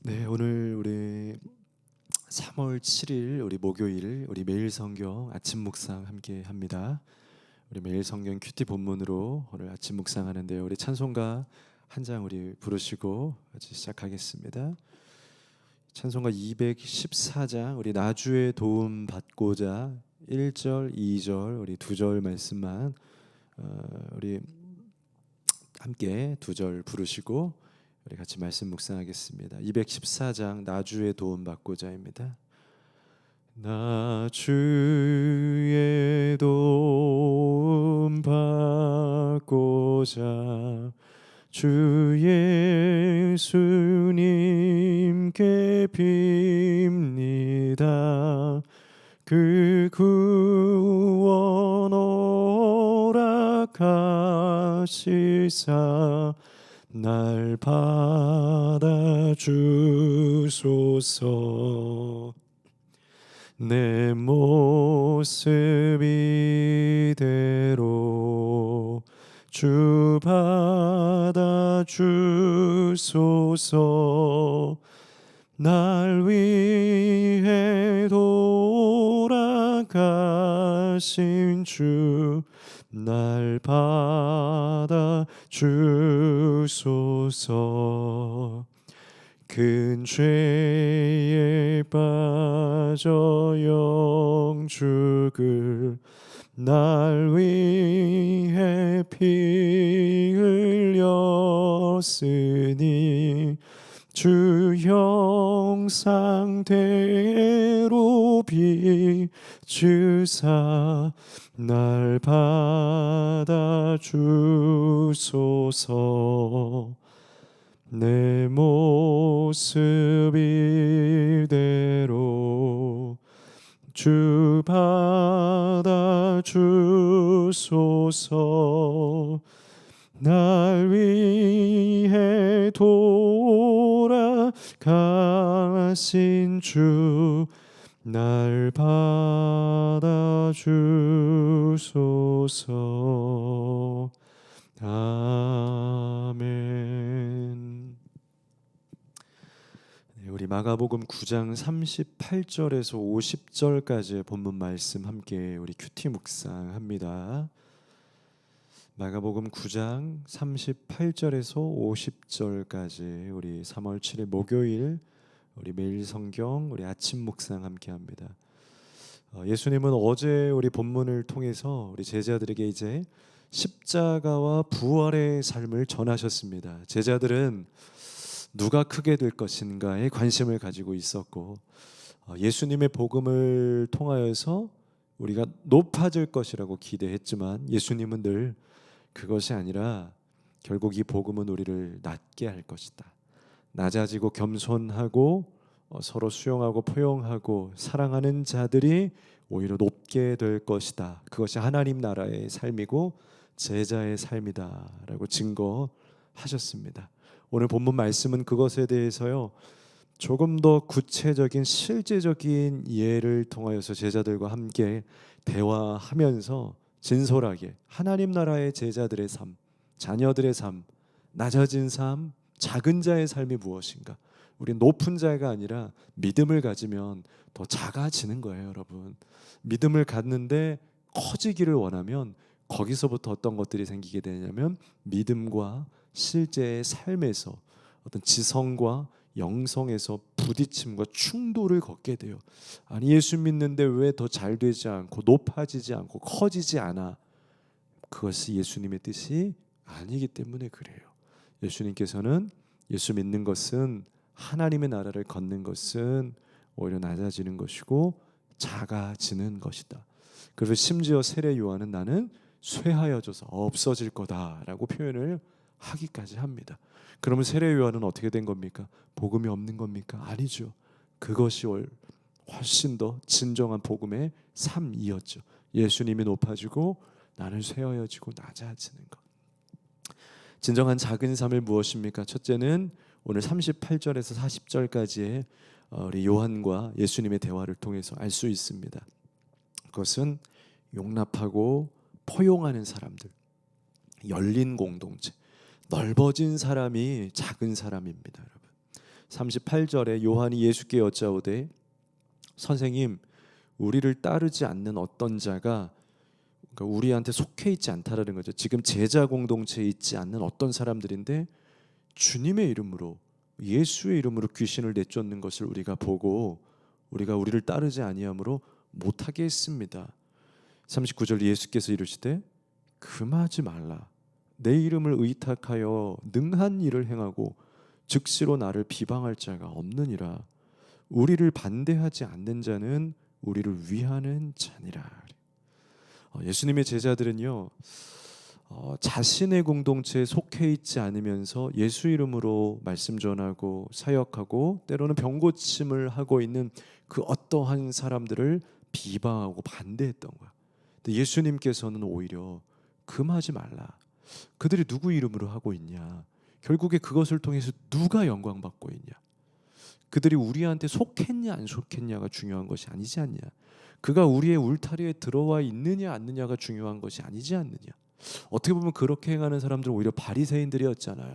네, 오늘 우리 3월 7일 우리 목요일 우리 매일 성경 아침 묵상 함께 합니다. 우리 매일 성경 큐티 본문으로 오늘 아침 묵상하는데요. 우리 찬송가 한 장 우리 부르시고 같이 시작하겠습니다. 찬송가 214장 우리 나주의 도움 받고자 1절, 2절 우리 두 절 말씀만 우리 함께 두 절 부르시고 우리 같이 말씀 묵상하겠습니다. 214장 나주의 도움 받고자입니다. 나주의 도움 받고자 주 예수님께 빕니다. 그 구원 허락하시사 날 받아주소서. 내 모습 이대로 주 받아주소서. 날 위해 돌아가신 주 날 받아주소서. 큰 죄에 빠져 영죽을 날 위해 피 흘렸으니 주 형상대로 비추사 날 받아주소서. 내 모습 이대로 주 받아주소서. 날 위해 돌아가신 주 날 받아주소서. 아멘. 네, 우리 마가복음 9장 38절에서 50절까지의 본문 말씀 함께 우리 큐티 묵상합니다. 마가복음 9장 38절에서 50절까지 우리 3월 7일 목요일 우리 매일 성경 우리 아침 묵상 함께합니다. 예수님은 어제 우리 본문을 통해서 우리 제자들에게 이제 십자가와 부활의 삶을 전하셨습니다. 제자들은 누가 크게 될 것인가에 관심을 가지고 있었고 예수님의 복음을 통하여서 우리가 높아질 것이라고 기대했지만 예수님은 늘 그것이 아니라 결국 이 복음은 우리를 낮게 할 것이다. 낮아지고 겸손하고 서로 수용하고 포용하고 사랑하는 자들이 오히려 높게 될 것이다. 그것이 하나님 나라의 삶이고 제자의 삶이다라고 증거하셨습니다. 오늘 본문 말씀은 그것에 대해서요 조금 더 구체적인 실제적인 예를 통하여서 제자들과 함께 대화하면서 진솔하게 하나님 나라의 제자들의 삶, 자녀들의 삶, 낮아진 삶, 작은 자의 삶이 무엇인가? 우리 높은 자가 아니라 믿음을 가지면 더 작아지는 거예요, 여러분. 믿음을 갖는데 커지기를 원하면 거기서부터 어떤 것들이 생기게 되냐면 믿음과 실제의 삶에서 어떤 지성과 영성에서 부딪힘과 충돌을 겪게 돼요. 아니 예수 믿는데 왜 더 잘 되지 않고 높아지지 않고 커지지 않아? 그것이 예수님의 뜻이 아니기 때문에 그래요. 예수님께서는 예수 믿는 것은 하나님의 나라를 걷는 것은 오히려 낮아지는 것이고 작아지는 것이다. 그래서 심지어 세례 요한은 나는 쇠하여져서 없어질 거다라고 표현을 하기까지 합니다. 그러면 세례 요한은 어떻게 된 겁니까? 복음이 없는 겁니까? 아니죠. 그것이 훨씬 더 진정한 복음의 삶이었죠. 예수님이 높아지고 나는 쇠하여지고 낮아지는 것. 진정한 작은 삶이 무엇입니까? 첫째는 오늘 38절에서 40절까지의 우리 요한과 예수님의 대화를 통해서 알 수 있습니다. 그것은 용납하고 포용하는 사람들, 열린 공동체, 넓어진 사람이 작은 사람입니다. 여러분, 38절에 요한이 예수께 여짜오되 선생님, 우리를 따르지 않는 어떤 자가, 그러니까 우리한테 속해 있지 않다라는 거죠. 지금 제자 공동체에 있지 않는 어떤 사람들인데 주님의 이름으로, 예수의 이름으로 귀신을 내쫓는 것을 우리가 보고 우리가 우리를 따르지 아니함으로 못하게 했습니다. 39절 예수께서 이르시되 금하지 말라. 내 이름을 의탁하여 능한 일을 행하고 즉시로 나를 비방할 자가 없느니라. 우리를 반대하지 않는 자는 우리를 위하는 자니라. 예수님의 제자들은요, 자신의 공동체에 속해 있지 않으면서 예수 이름으로 말씀 전하고 사역하고 때로는 병 고침을 하고 있는 그 어떠한 사람들을 비방하고 반대했던 거야. 근데 예수님께서는 오히려 금하지 말라. 그들이 누구 이름으로 하고 있냐? 결국에 그것을 통해서 누가 영광 받고 있냐? 그들이 우리한테 속했냐 안 속했냐가 중요한 것이 아니지 않냐? 그가 우리의 울타리에 들어와 있느냐 않느냐가 중요한 것이 아니지 않느냐? 어떻게 보면 그렇게 행하는 사람들은 오히려 바리새인들이었잖아요.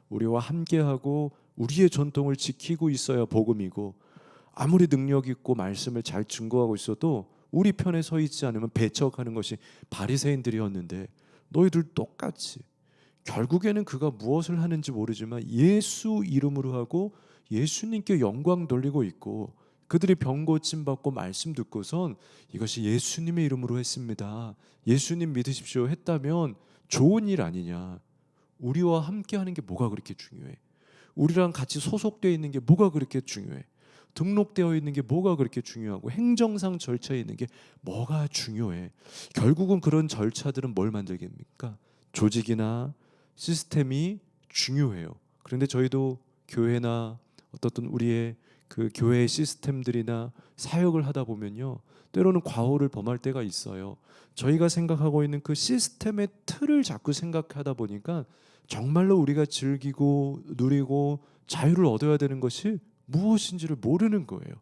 우리와 함께하고 우리의 전통을 지키고 있어야 복음이고, 아무리 능력 있고 말씀을 잘 증거하고 있어도 우리 편에 서 있지 않으면 배척하는 것이 바리새인들이었는데, 너희들 똑같이 결국에는 그가 무엇을 하는지 모르지만 예수 이름으로 하고 예수님께 영광 돌리고 있고, 그들이 병 고침 받고 말씀 듣고선 이것이 예수님의 이름으로 했습니다, 예수님 믿으십시오 했다면 좋은 일 아니냐? 우리와 함께 하는 게 뭐가 그렇게 중요해? 우리랑 같이 소속되어 있는 게 뭐가 그렇게 중요해? 등록되어 있는 게 뭐가 그렇게 중요하고 행정상 절차에 있는 게 뭐가 중요해? 결국은 그런 절차들은 뭘 만들겠습니까? 조직이나 시스템이 중요해요. 그런데 저희도 교회나 어떤 우리의 그 교회의 시스템들이나 사역을 하다 보면요, 때로는 과오를 범할 때가 있어요. 저희가 생각하고 있는 그 시스템의 틀을 자꾸 생각하다 보니까 정말로 우리가 즐기고 누리고 자유를 얻어야 되는 것이 무엇인지를 모르는 거예요.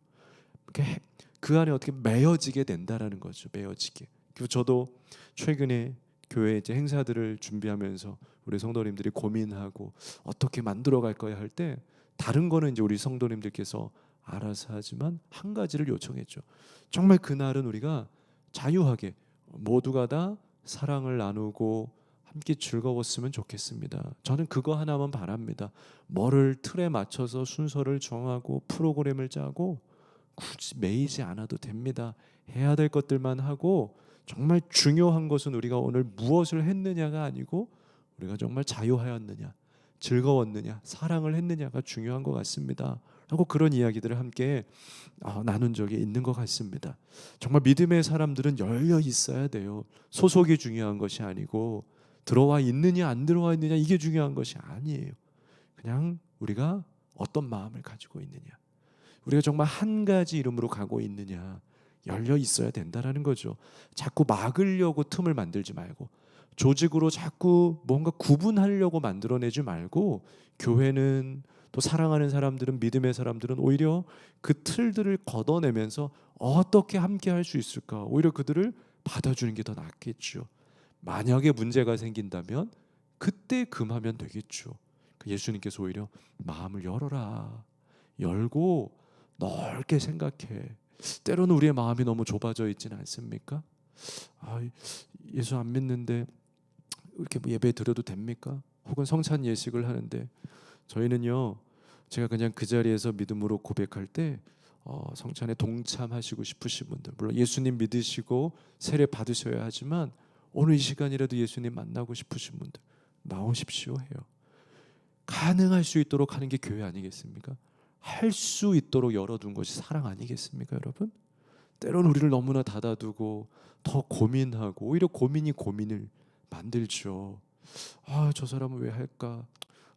그 안에 어떻게 매여지게 된다라는 거죠. 매여지게. 그리고 저도 최근에 교회 이제 행사들을 준비하면서 우리 성도님들이 고민하고 어떻게 만들어갈 거야 할 때, 다른 거는 이제 우리 성도님들께서 알아서 하지만 한 가지를 요청했죠. 정말 그날은 우리가 자유하게 모두가 다 사랑을 나누고 함께 즐거웠으면 좋겠습니다. 저는 그거 하나만 바랍니다. 뭐를 틀에 맞춰서 순서를 정하고 프로그램을 짜고 굳이 매이지 않아도 됩니다. 해야 될 것들만 하고, 정말 중요한 것은 우리가 오늘 무엇을 했느냐가 아니고 우리가 정말 자유하였느냐, 즐거웠느냐, 사랑을 했느냐가 중요한 것 같습니다 하고 그런 이야기들을 함께 나눈 적이 있는 것 같습니다. 정말 믿음의 사람들은 열려 있어야 돼요. 소속이 중요한 것이 아니고 들어와 있느냐 안 들어와 있느냐 이게 중요한 것이 아니에요. 그냥 우리가 어떤 마음을 가지고 있느냐, 우리가 정말 한 가지 이름으로 가고 있느냐, 열려 있어야 된다라는 거죠. 자꾸 막으려고 틈을 만들지 말고, 조직으로 자꾸 뭔가 구분하려고 만들어내지 말고, 교회는 또 사랑하는 사람들은, 믿음의 사람들은 오히려 그 틀들을 걷어내면서 어떻게 함께 할 수 있을까, 오히려 그들을 받아주는 게 더 낫겠죠. 만약에 문제가 생긴다면 그때 금하면 되겠죠. 예수님께서 오히려 마음을 열어라, 열고 넓게 생각해. 때로는 우리의 마음이 너무 좁아져 있지는 않습니까? 예수 안 믿는데 이렇게 예배 드려도 됩니까? 혹은 성찬 예식을 하는데, 저희는요, 제가 그냥 그 자리에서 믿음으로 고백할 때 성찬에 동참하시고 싶으신 분들, 물론 예수님 믿으시고 세례 받으셔야 하지만 오늘 이 시간이라도 예수님 만나고 싶으신 분들 나오십시오 해요. 가능할 수 있도록 하는 게 교회 아니겠습니까? 할 수 있도록 열어둔 것이 사랑 아니겠습니까, 여러분? 때로는 우리를 너무나 닫아두고 더 고민하고, 오히려 고민이 고민을 만들죠. 저 사람은 왜 할까?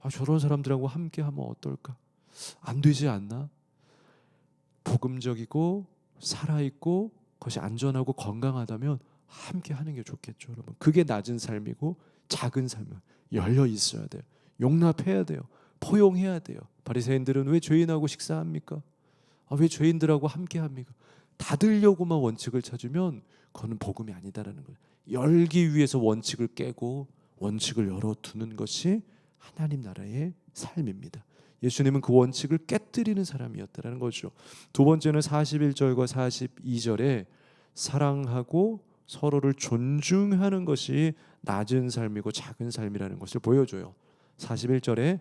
저런 사람들하고 함께 하면 어떨까? 안 되지 않나? 복음적이고 살아있고 그것이 안전하고 건강하다면 함께 하는 게 좋겠죠, 여러분. 그게 낮은 삶이고 작은 삶은 열려 있어야 돼요. 용납해야 돼요. 포용해야 돼요. 바리새인들은 왜 죄인하고 식사합니까? 왜 죄인들하고 함께 합니까? 닫으려고만 원칙을 찾으면 그거는 복음이 아니다라는 거예요. 열기 위해서 원칙을 깨고 원칙을 열어두는 것이 하나님 나라의 삶입니다. 예수님은 그 원칙을 깨뜨리는 사람이었다는 거죠. 두 번째는 41절과 42절에 사랑하고 서로를 존중하는 것이 낮은 삶이고 작은 삶이라는 것을 보여줘요. 41절에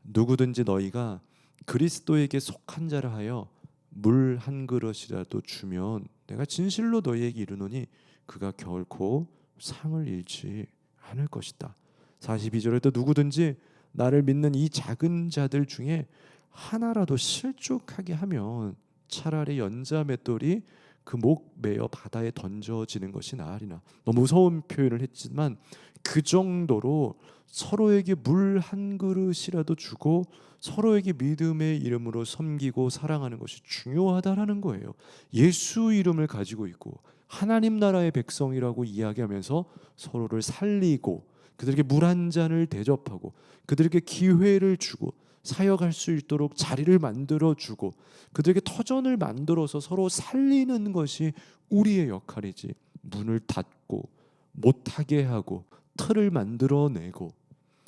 누구든지 너희가 그리스도에게 속한 자라 하여 물 한 그릇이라도 주면 내가 진실로 너희에게 이르노니 그가 결코 상을 잃지 않을 것이다. 42절에 또 누구든지 나를 믿는 이 작은 자들 중에 하나라도 실족하게 하면 차라리 연자 맷돌이 그 목 매어 바다에 던져지는 것이 나으리나. 너무 무서운 표현을 했지만 그 정도로 서로에게 물 한 그릇이라도 주고 서로에게 믿음의 이름으로 섬기고 사랑하는 것이 중요하다라는 거예요. 예수 이름을 가지고 있고 하나님 나라의 백성이라고 이야기하면서 서로를 살리고 그들에게 물 한 잔을 대접하고 그들에게 기회를 주고 사역할 수 있도록 자리를 만들어주고 그들에게 터전을 만들어서 서로 살리는 것이 우리의 역할이지, 문을 닫고 못하게 하고 틀을 만들어내고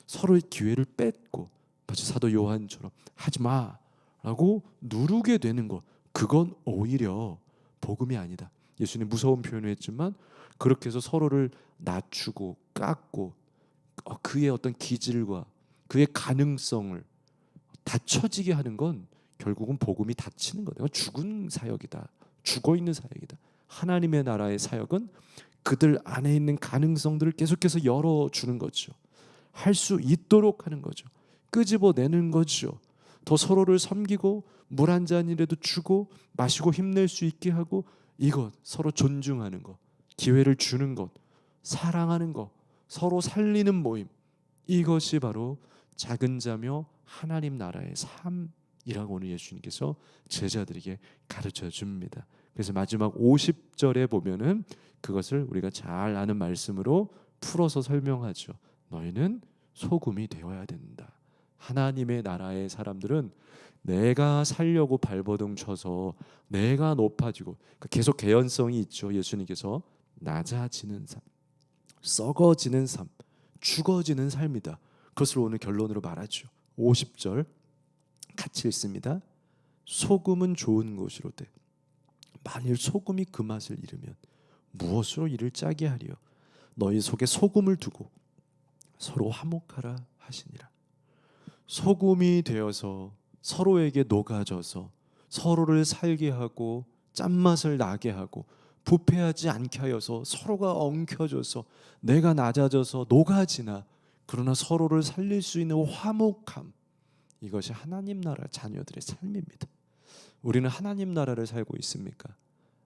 서로의 기회를 뺏고 마치 사도 요한처럼 하지 마라고 누르게 되는 것, 그건 오히려 복음이 아니다. 예수님 무서운 표현을 했지만 그렇게 해서 서로를 낮추고 깎고 그의 어떤 기질과 그의 가능성을 닫혀지게 하는 건 결국은 복음이 닫히는 거다. 죽은 사역이다. 죽어있는 사역이다. 하나님의 나라의 사역은 그들 안에 있는 가능성들을 계속해서 열어주는 거죠. 할 수 있도록 하는 거죠. 끄집어내는 거죠. 더 서로를 섬기고 물 한 잔이라도 주고 마시고 힘낼 수 있게 하고, 이것 서로 존중하는 것, 기회를 주는 것, 사랑하는 것, 서로 살리는 모임, 이것이 바로 작은 자며 하나님 나라의 삶이라고 오늘 예수님께서 제자들에게 가르쳐 줍니다. 그래서 마지막 50절에 보면은 그것을 우리가 잘 아는 말씀으로 풀어서 설명하죠. 너희는 소금이 되어야 된다. 하나님의 나라의 사람들은 내가 살려고 발버둥 쳐서 내가 높아지고, 계속 개연성이 있죠. 예수님께서 낮아지는 삶, 썩어지는 삶, 죽어지는 삶이다. 그것을 오늘 결론으로 말하죠. 50절 같이 읽습니다. 소금은 좋은 것이로되 만일 소금이 그 맛을 잃으면 무엇으로 이를 짜게 하리요. 너희 속에 소금을 두고 서로 화목하라 하시니라. 소금이 되어서 서로에게 녹아져서 서로를 살게 하고 짠맛을 나게 하고 부패하지 않게 하여서 서로가 엉켜져서 내가 낮아져서 녹아지나 그러나 서로를 살릴 수 있는 화목함, 이것이 하나님 나라 자녀들의 삶입니다. 우리는 하나님 나라를 살고 있습니까?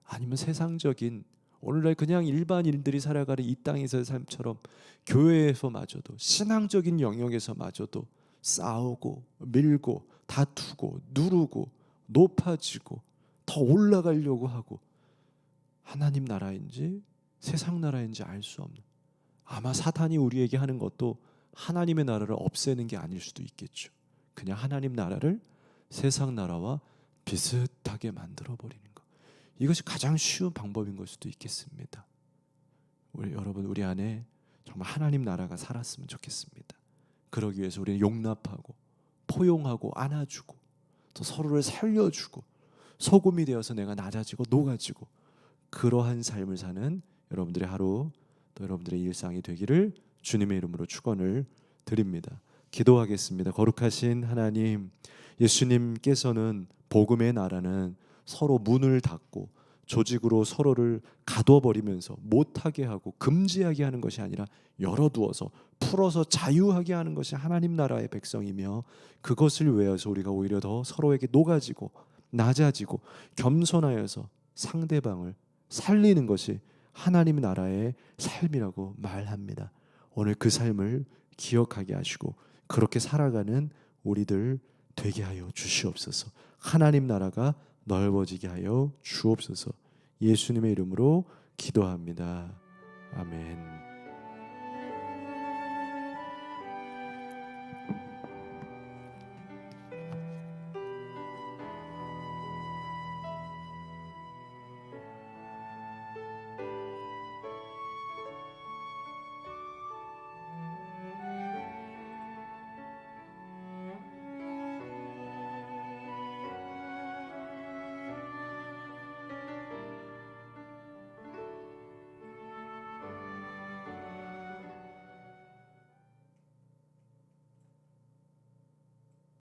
아니면 세상적인 오늘날 그냥 일반인들이 살아가는 이 땅에서의 삶처럼 교회에서마저도 신앙적인 영역에서마저도 싸우고 밀고 다투고 누르고 높아지고 더 올라가려고 하고 하나님 나라인지 세상 나라인지 알 수 없는, 아마 사탄이 우리에게 하는 것도 하나님의 나라를 없애는 게 아닐 수도 있겠죠. 그냥 하나님 나라를 세상 나라와 비슷하게 만들어버리는 것, 이것이 가장 쉬운 방법인 걸 수도 있겠습니다. 여러분, 우리 안에 정말 하나님 나라가 살았으면 좋겠습니다. 그러기 위해서 우리는 용납하고 포용하고 안아주고 또 서로를 살려주고 소금이 되어서 내가 낮아지고 녹아지고 그러한 삶을 사는 여러분들의 하루, 또 여러분들의 일상이 되기를 주님의 이름으로 축원을 드립니다. 기도하겠습니다. 거룩하신 하나님, 예수님께서는 복음의 나라는 서로 문을 닫고 조직으로 서로를 가둬버리면서 못하게 하고 금지하게 하는 것이 아니라 열어두어서 풀어서 자유하게 하는 것이 하나님 나라의 백성이며, 그것을 위해서 우리가 오히려 더 서로에게 녹아지고 낮아지고 겸손하여서 상대방을 살리는 것이 하나님 나라의 삶이라고 말합니다. 오늘 그 삶을 기억하게 하시고 그렇게 살아가는 우리들 되게 하여 주시옵소서. 하나님 나라가 넓어지게 하여 주옵소서. 예수님의 이름으로 기도합니다. 아멘.